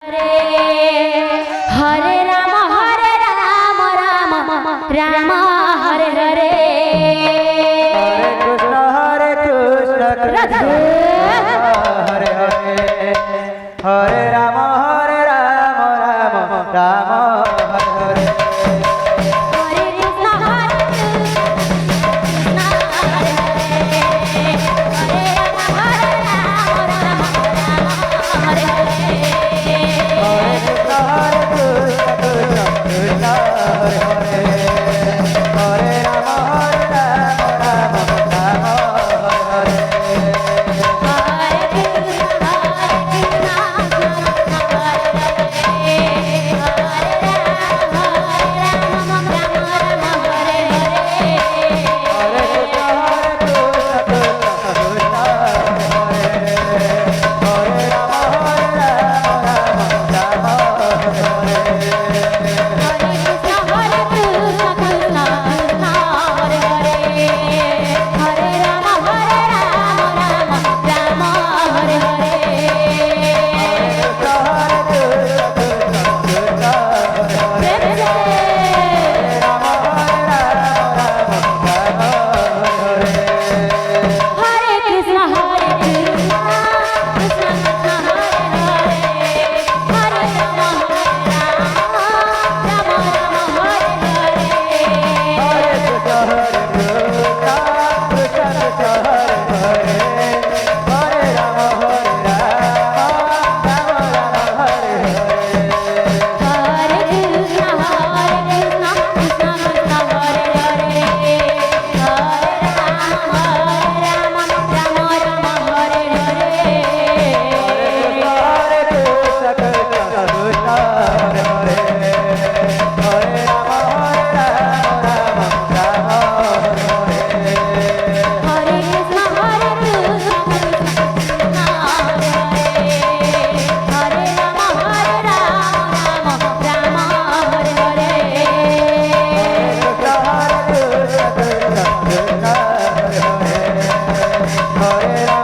Hare Ram Ram Ram Hare Hare. Hare Krishna Krishna Hare Hare. Hare Ram Ram Ram Hare Hare. Hare Krishna Krishna Hare Hare. Hare Ram Ram Hare Hare. Hare Krishna Krishna Krishna Hare Hare. Hare Ram Ram Ram Hare Hare. Hare